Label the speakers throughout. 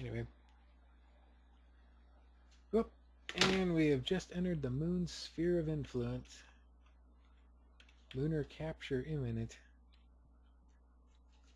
Speaker 1: Anyway. Whoop. And we have just entered the moon's sphere of influence. Lunar capture imminent.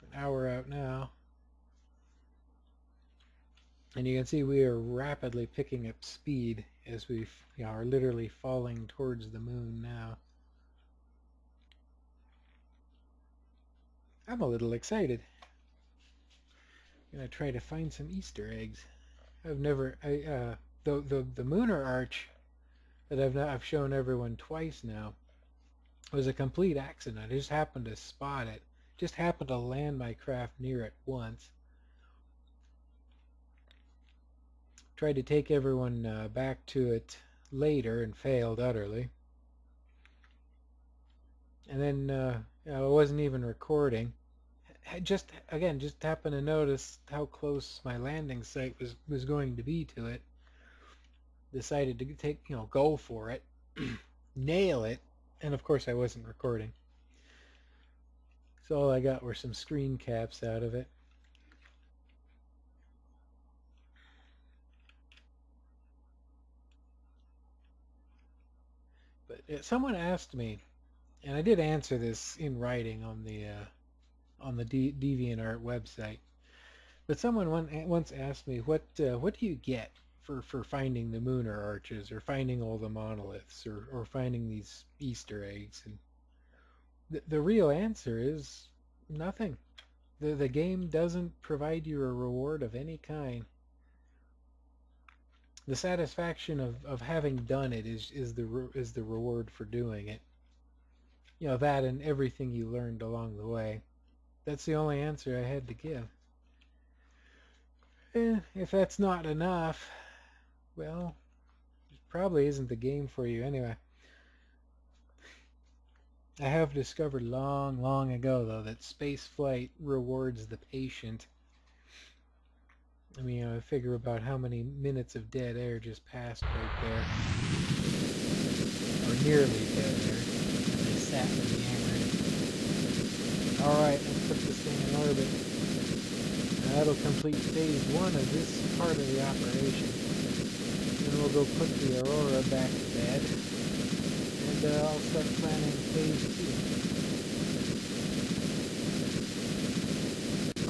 Speaker 1: An hour out now. And you can see we are rapidly picking up speed as we are literally falling towards the moon now. I'm a little excited. I'm going to try to find some Easter eggs. The lunar arch that I've shown everyone twice now was a complete accident. I just happened to spot it. Just happened to land my craft near it once. Tried to take everyone back to it later and failed utterly. And then I wasn't even recording. Just happened to notice how close my landing site was going to be to it. Decided to go for it, nail it, and of course I wasn't recording. So all I got were some screen caps out of it. But someone asked me, and I did answer this in writing on the DeviantArt website. But someone once asked me, what do you get for finding the lunar arches, or finding all the monoliths, or finding these Easter eggs? And the real answer is nothing. The game doesn't provide you a reward of any kind. The satisfaction of having done it is the reward for doing it. That and everything you learned along the way. That's the only answer I had to give. If that's not enough, well, it probably isn't the game for you anyway. I have discovered long, long ago, though, that space flight rewards the patient. I mean, I figure about how many minutes of dead air just passed right there. Or nearly dead air. As I sat in the air. Alright, let's put this thing in orbit. Now that'll complete phase 1 of this part of the operation. Then we'll go put the Aurora back to bed. And I'll start planning phase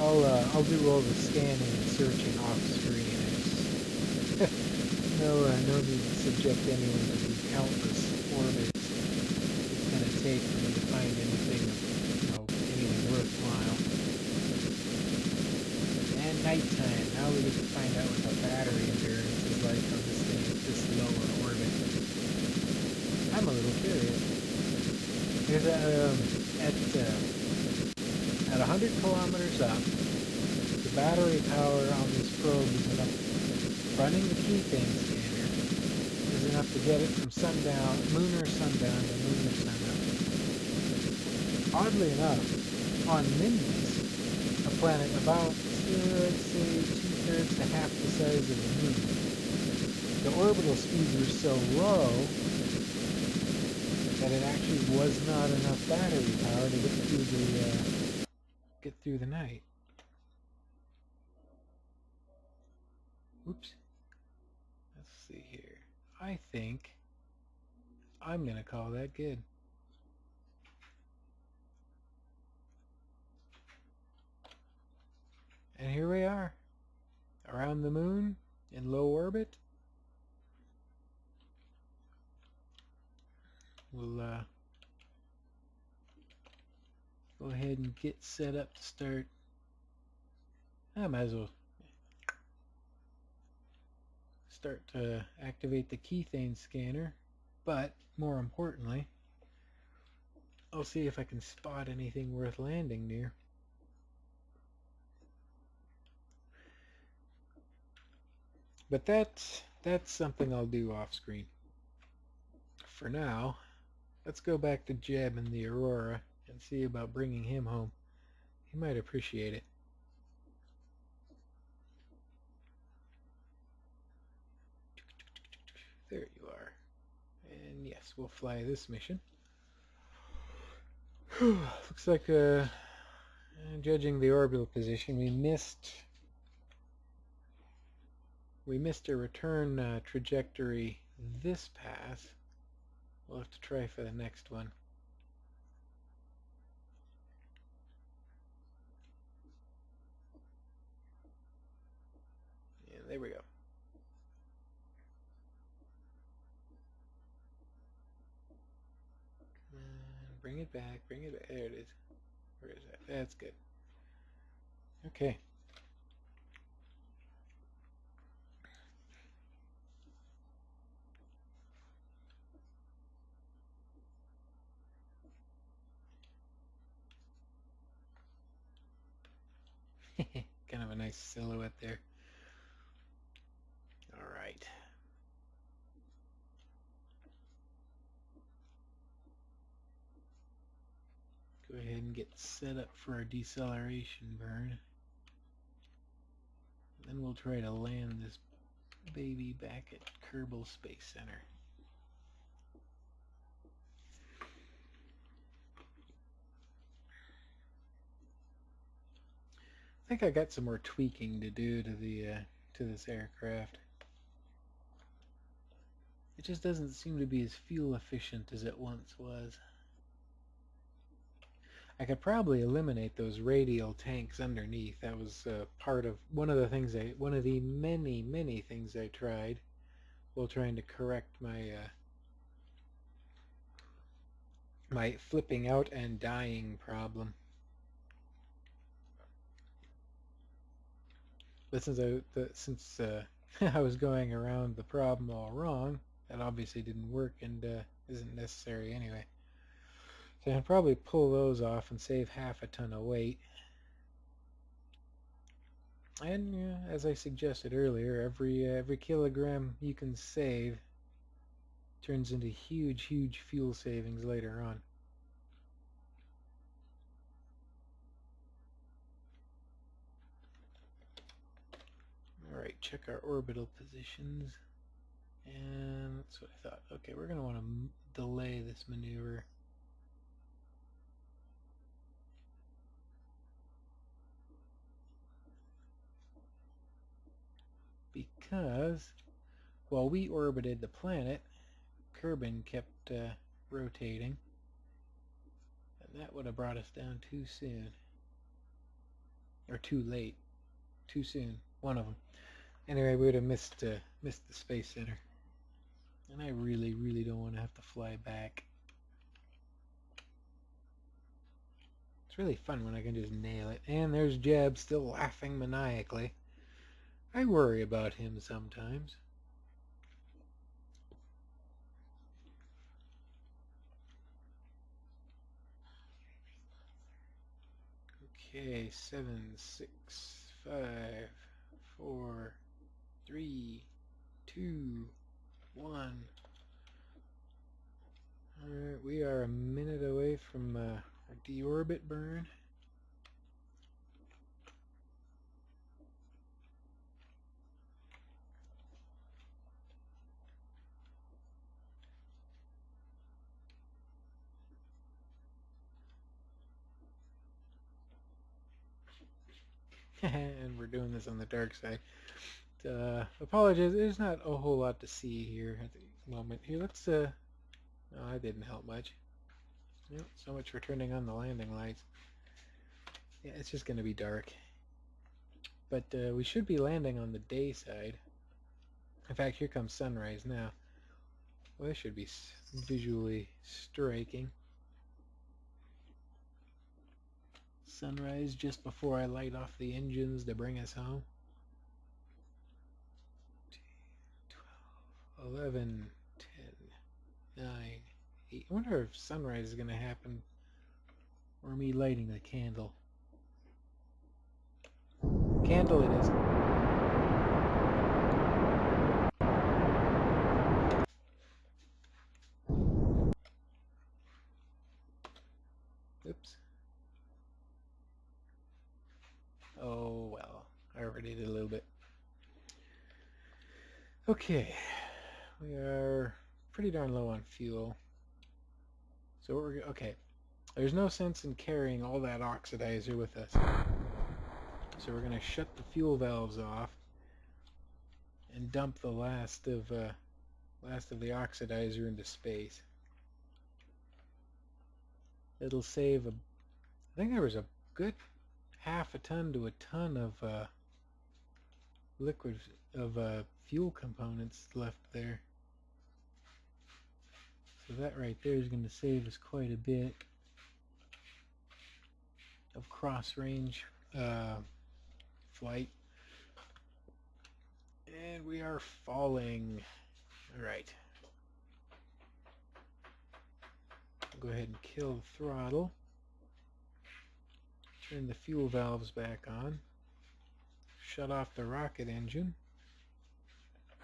Speaker 1: 2. I'll do all the scanning and searching off screen. No need to subject anyone to the countless orbits it's going to take for me to find anything worthwhile. And nighttime. Now we get to find out what the battery endurance is like on this thing at this lower orbit. I'm a little curious. There's at 100 kilometers up, the battery power on this probe is enough. Running the keyframe scanner is enough to get it from lunar sundown to lunar sunup. Oddly enough, on Minmus, a planet about, let's say, 2/3 to half the size of the moon, the orbital speeds were so low that it actually was not enough battery power to get through the night. Oops. Let's see here. I think I'm going to call that good. And here we are, around the moon, in low orbit. We'll go ahead and get set up to start. I might as well start to activate the keythane scanner, but more importantly, I'll see if I can spot anything worth landing near. But that's something I'll do off screen. For now, let's go back to Jeb and the Aurora and see about bringing him home. He might appreciate it. There you are. And yes, we'll fly this mission. Looks like, judging the orbital position, we missed we missed a return trajectory this pass. We'll have to try for the next one. Yeah, there we go. Bring it back, bring it back. There it is. Where is that? That's good. Okay. Kind of a nice silhouette there. All right. Go ahead and get set up for our deceleration burn. Then we'll try to land this baby back at Kerbal Space Center. I think I got some more tweaking to do to this aircraft. It just doesn't seem to be as fuel efficient as it once was. I could probably eliminate those radial tanks underneath. That was part of one of the many things I tried while trying to correct my flipping out and dying problem. But since I was going around the problem all wrong, that obviously didn't work and isn't necessary anyway. So I can probably pull those off and save half a ton of weight. And as I suggested earlier, every kilogram you can save turns into huge fuel savings later on. Alright, check our orbital positions. And that's what I thought. Okay, we're going to want to delay this maneuver. Because while we orbited the planet, Kerbin kept rotating. And that would have brought us down too soon. Or too late. Too soon. One of them. Anyway, we would have missed the Space Center. And I really don't want to have to fly back. It's really fun when I can just nail it. And there's Jeb still laughing maniacally. I worry about him sometimes. Okay, 7, 6, 5, 4, 3, 2, 1. Alright, we are a minute away from our deorbit burn. And we're doing this on the dark side. Apologies, there's not a whole lot to see here at the moment. Here, let's no, that didn't help much. Yep, so much for turning on the landing lights. Yeah, it's just going to be dark. But we should be landing on the day side. In fact, here comes sunrise now. Well, this should be visually striking. Sunrise just before I light off the engines to bring us home. 12, 11, 10, 9, 8. I wonder if sunrise is going to happen or me lighting the candle. Candle it is. Oops. Oh well, I already did a little bit. Okay, we are pretty darn low on fuel. So okay. There's no sense in carrying all that oxidizer with us. So we're going to shut the fuel valves off and dump the last of the oxidizer into space. It'll save I think there was a good half a ton to a ton of liquid of fuel components left there. So that right there is going to save us quite a bit of cross-range flight. And we are falling. Alright. Go ahead and kill the throttle. Turn the fuel valves back on. Shut off the rocket engine.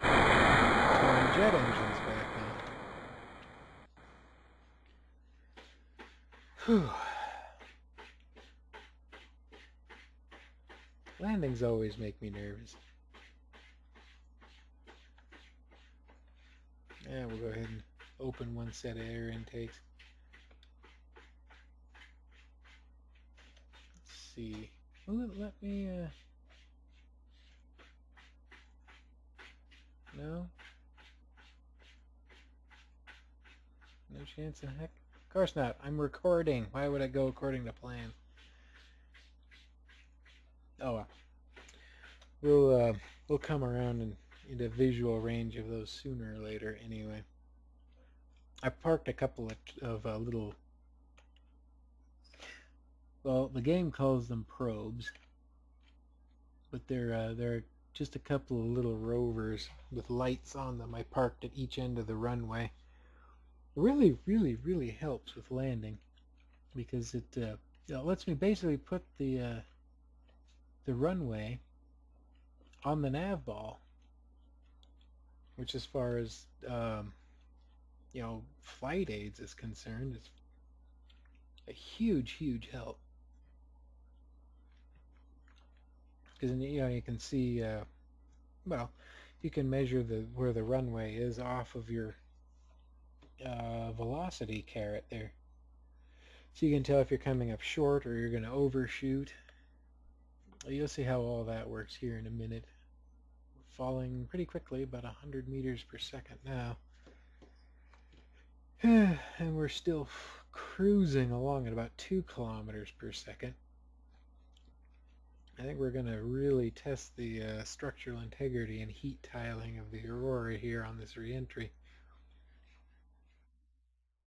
Speaker 1: Turn the jet engines back on. Whew. Landings always make me nervous. Yeah, we'll go ahead and open one set of air intakes. Let's see. Will it let me, no? No chance in heck? Of course not. I'm recording. Why would I go according to plan? Oh well. We'll come around and into visual range of those sooner or later anyway. I parked a couple of little, well, the game calls them probes, but they're just a couple of little rovers with lights on them. I parked at each end of the runway. It really, really, really helps with landing because it lets me basically put the runway on the nav ball, which as far as flight aids is concerned, is a huge, huge help. Because you can see, well, you can measure where the runway is off of your velocity caret there. So you can tell if you're coming up short or you're going to overshoot. You'll see how all that works here in a minute. We're falling pretty quickly, about 100 meters per second now. And we're still cruising along at about 2 kilometers per second. I think we're going to really test the structural integrity and heat tiling of the Aurora here on this re-entry.